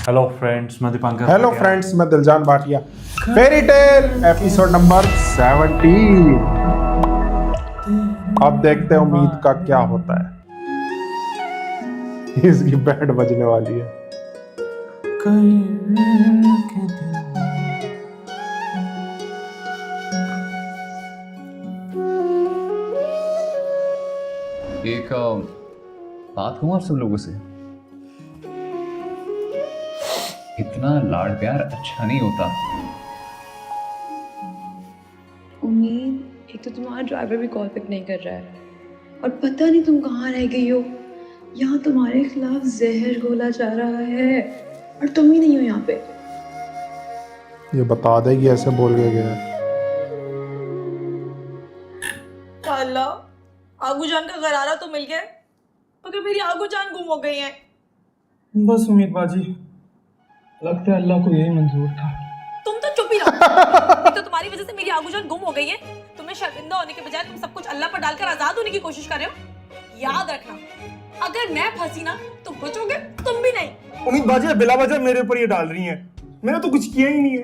Hello friends, मैं Dipankar. Hello friends, मैं Diljan Bhatia. Fairy tale episode number 17। अब देखते हैं उम्मीद का क्या होता है। इसकी बैंड बजने वाली है। एक बात कहूँ आप सब लोगों से, इतना लाड़ प्यार अच्छा नहीं होता। उम्मीद, एक तो तुम्हारा ड्राइवर भी कॉल पिक नहीं कर रहा है और पता नहीं तुम कहाँ रह गई हो। यहाँ तुम्हारे खिलाफ जहर घोला जा रहा है और तुम ही नहीं हो यहाँ पे। ये बता देगी ऐसे बोल के गया है। अल्लाह, आगू जान का गरारा तो मिल गया, मगर मेरी आगू जान गुम हो गई है। बस उम्मीद बाजी, लगता है अल्लाह को यही मंजूर था। तुम तो चुप ही रहो। एक तो तुम्हारी वजह से मेरी आगू जान गुम हो गई है। तुम्हें शर्मिंदा होने के बजाय तुम सब कुछ अल्लाह पर डालकर आजाद होने की कोशिश कर रहे हो। याद रखना, अगर मैं फंसी ना तो बचोगे तुम भी नहीं। उम्मीद बाजी बिला वजह मेरे ऊपर ये डाल रही हैं। मैंने तो कुछ किया ही नहीं है।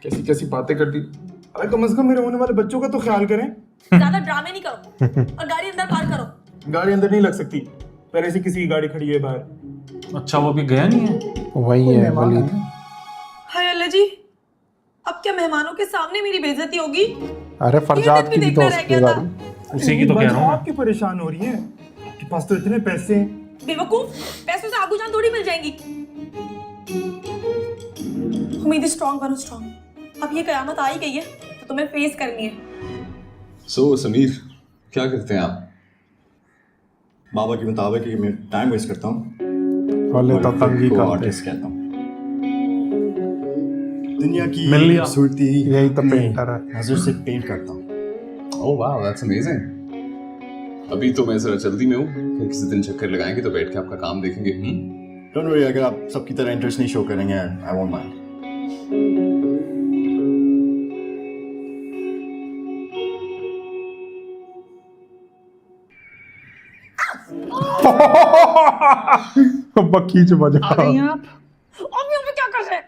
कैसी कैसी बातें कर दी। अरे कम से कम मेरे होने वाले बच्चों का तो ख्याल करें। ज्यादा ड्रामे नहीं करो और गाड़ी अंदर पार करो। गाड़ी अंदर नहीं लग सकती, पहले से किसी की गाड़ी खड़ी है बाहर। अच्छा, वो भी गया नहीं है। वही है वलीद। हाय अल्लाह जी, अब क्या मेहमानों के सामने मेरी बेइज्जती होगी? अरे फरजाद की भी तो देखना रह उसकी गया था। गाड़ी। उसी की तो कह रहा हूँ। आप क्यों परेशान हो रही हैं? आपके पास तो इतने पैसे हैं। बेवकूफ, पैसों से आगू जान थोड़ी मिल जाएंगी। उम्मीद स्ट्रांग बनो, स्ट्रांग। अब ये कयामत आ ही गई है तो तुम्हें फेस करनी है। सो समीर, क्या करते हैं आप? बाबा के मुताबिक कि मैं टाइम वेस्ट करता हूँ वाले तो तंगी को करते आर्टिस्ट कहता हूँ। दुनिया की मिल लिया। खूबसूरती यही तो पेंटर है। नजर से पेंट करता हूँ। ओह वाह, दैट्स अमेजिंग। अभी तो मैं जरा जल्दी में हूँ, फिर किसी दिन चक्कर लगाएंगे तो बैठ के आपका काम देखेंगे। डोंट वरी, अगर आप सबकी तरह इंटरेस्ट नहीं शो करेंगे, आई वोंट माइंड। बकीच बजा। आप यहाँ पे क्या कर रहे हैं?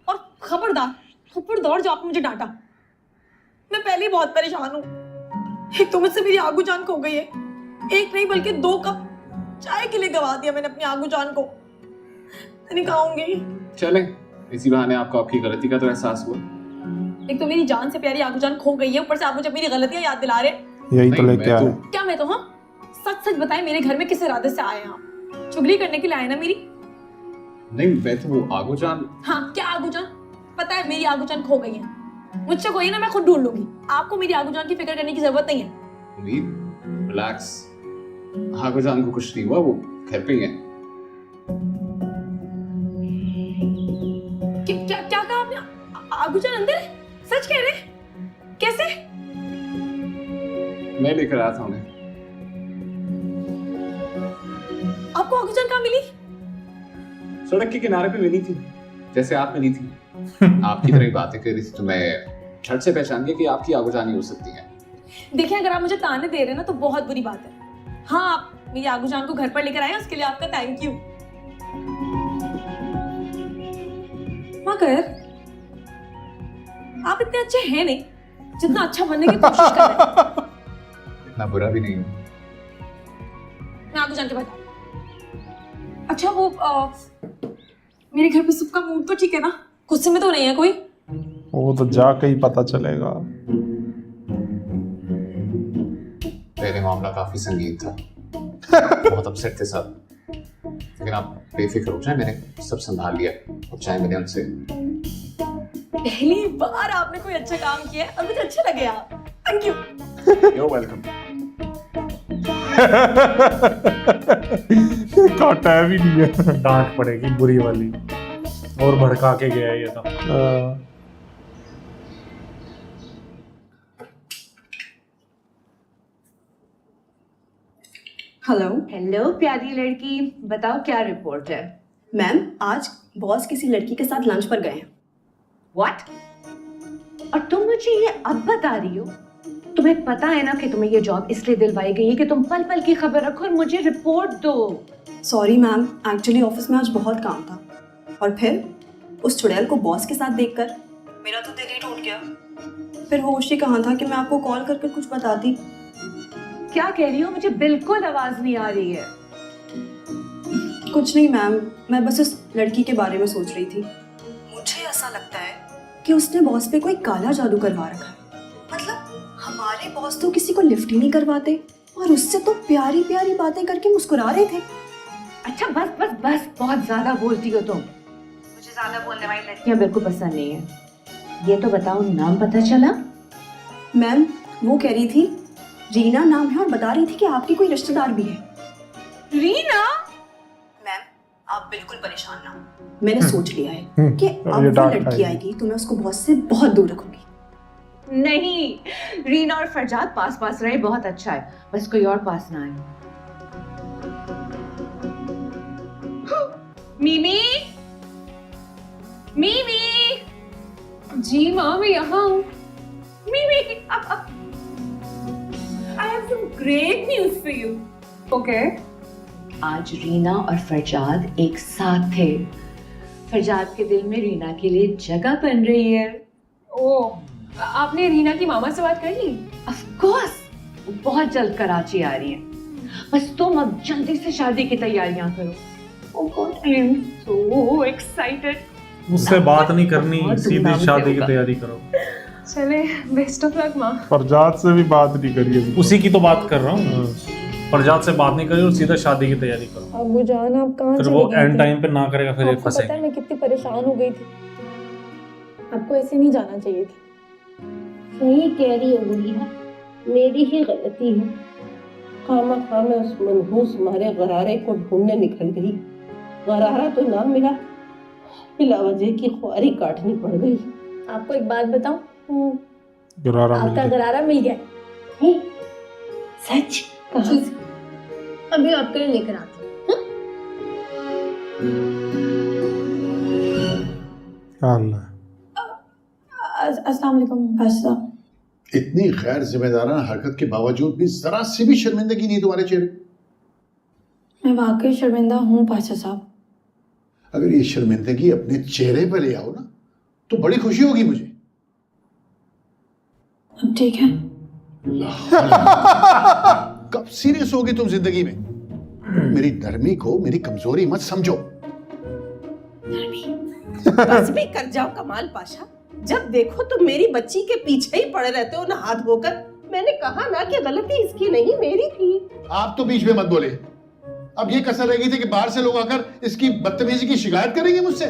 और खबरदार खबरदार जो आपने मुझे डांटा। मैं पहले ही बहुत परेशान हूँ। एक तो मुझसे मेरी आगू जान खो गई है, एक नहीं बल्कि 2 कप चाय के लिए गवा दिया मैंने अपनी आगू जान को। नहीं खाऊंगी। चलें, इसी बहाने आपको आपकी गलती का तो एहसास हुआ। एक तो मेरी जान से प्यारी आगू जान खो गई है, ऊपर से आप मुझे मेरी गलतियां याद दिला रहे। यही तो नहीं, लेके मैं आए। तो- क्या मैं तो, हाँ सच सच बताएं, मेरे घर में किस इरादे से आए हैं आप? चुगली करने के लिए आए ना मेरी? नहीं, मैं तो वो आगू जान। हाँ, क्या आगू जान? पता है मेरी आगू जान खो गई है। मुझसे कोई ना, मैं खुद ढूंढ लूंगी। आपको मेरी आगू जान की फिक्र करने की जरूरत नहीं है। उम्मीद, रिलैक्स। आगू जान को कुछ नहीं हुआ, वो घर पे ही है। क्या क्या कहा आपने? आगू जान अंदर है? सच कह रहे हैं? कैसे? मैं लेकर आया था उन्हें। आपको आगू जान कहाँ मिली? सड़क के किनारे पे मिली थी, जैसे आप मिली थी। आपकी तरह ही बातें कर रही थी तो मैं झट से पहचान गया कि आपकी आगू जानी हो सकती है। देखिए, अगर आप मुझे ताने दे रहे हैं ना तो बहुत बुरी बात है। हाँ, आप मेरी आगू जान को घर पर लेकर आए, उसके लिए आपका थैंक यू। मगर आप इतने अच्छे हैं नहीं जितना अच्छा बनने की कोशिश कर रहे हैं। इतना बुरा भी नहीं हूँ। मैं आगू जान के बता। अच्छा, वो मेरे घर पे सबका मूड तो ठीक है ना? गुस्से में तो नहीं है कोई? वो तो जाके ही पता चलेगा। पहले मामला काफी संगीन था, बहुत अपसेट थे सब, लेकिन आप बेफिक्र हो जाए, मैंने सब संभाल लिया। अब चाहे मैंने उनसे। पहली बार आपने कोई अच्छा काम किया है और मुझे अच्छा लगे आप। Thank you. You're welcome। काटा है भी नहीं है। डांट पड़ेगी बुरी वाली, और भड़का के गया ये तो। हेलो हेलो प्यारी लड़की, बताओ क्या रिपोर्ट है? मैम, आज बॉस किसी लड़की के साथ लंच पर गए हैं। व्हाट? और तुम मुझे ये अब बता रही हो? तुम्हें पता है ना कि तुम्हें ये जॉब इसलिए दिलवाई गई है कि तुम पल पल की खबर रखो और मुझे रिपोर्ट दो। सॉरी मैम, एक्चुअली ऑफिस में आज बहुत काम था। और फिर उस चुड़ैल को बॉस के साथ देखकर मेरा तो दिल ही टूट गया। फिर होश ही कहाँ था कि मैं आपको कॉल करके कुछ बताती। क्या कह रही हो? मुझे बिल्कुल आवाज नहीं आ रही है। कुछ नहीं मैम, मैं बस उस लड़की के बारे में सोच रही थी। मुझे ऐसा लगता है कि उसने बॉस पे कोई काला जादू करवा रखा है। मतलब हमारे बॉस तो किसी को लिफ्ट ही नहीं करवाते और उससे तो प्यारी प्यारी बातें करके मुस्कुरा रहे थे। अच्छा बस बस बस, बहुत ज्यादा बोलती हो तुम। मुझे ज्यादा बोलने वाली लड़कियां बिल्कुल पसंद नहीं है। ये तो बताओ, नाम पता चला? मैम वो कह रही थी रीना नाम है और बता रही थी कि आपकी कोई रिश्तेदार भी है। रीना? मैम आप बिल्कुल परेशान ना हो। मैंने सोच लिया है कि अब ये वो डांट लड़की खाएगी। आएगी तो मैं उसको बॉस से बहुत दूर रखूंगी। नहीं, रीना और फरजाद पास पास रहे, बहुत अच्छा है, बस कोई और पास ना आए। Mimi, Mimi. जी माँ, मैं यहाँ हूँ। Mimi, I have some great news for you. Okay. आज रीना और फरजाद एक साथ थे। फरजाद के दिल में रीना के लिए जगह बन रही है। ओ, आपने रीना की मामा से बात कर ली? Of course, वो बहुत जल्द कराची आ रही है। बस तुम अब जल्दी से शादी की तैयारियां करो। Oh God, I am so excited. उससे बात नहीं करनी, बहुत सीधी धूमधाम से शादी की होगा। तैयारी करो। चले, बेस्ट ऑफ लक माँ। फरजाद से भी बात नहीं करी अभी। उसी की तो बात कर रहा हूँ। प्रजात से बात नहीं करी और सीधा शादी की तैयारी करो। अबू जान आप कहाँ फिर चले वो गए एंड थे? टाइम पे ना करेगा, फिर आपको पता है फंसेगा। मैं कितनी परेशान हो गई थी। आपको ऐसे नहीं जाना चाहिए था। सही कह रही हो गुड़िया, मेरी ही गलती है। खामा मैं उस मनहूस मारे गरारे को ढूंढने निकल गई। गरारा तो ना मिला, बिला वजह की ख्वारी काटनी पड़ गई। आपको एक बात बताऊं, गरारा मिल आपका गया। गरारा मिल गया। सच कहा? अभी आपके लिए लेकर आती हूँ। अल्लाह। अस्सलाम वालेकुम बादशाह साहब। इतनी गैर जिम्मेदाराना हरकत के बावजूद भी जरा सी भी शर्मिंदगी नहीं तुम्हारे चेहरे। मैं वाकई शर्मिंदा हूँ बादशाह साहब। अगर ये शर्मिंदगी अपने चेहरे पर ले आओ ना तो बड़ी खुशी होगी मुझे। अब ठीक है। कब सीरियस होगी तुम जिंदगी में? मेरी नरमी को मेरी कमजोरी मत समझो। बस भी कर जाओ कमाल पाशा, जब देखो तो मेरी बच्ची के पीछे ही पड़े रहते हो ना हाथ धोकर। मैंने कहा ना कि गलती इसकी नहीं मेरी थी। आप तो बीच में मत बोले। अब ये कसर रह गई थी कि बाहर से लोग आकर इसकी बदतमीजी की शिकायत करेंगे मुझसे।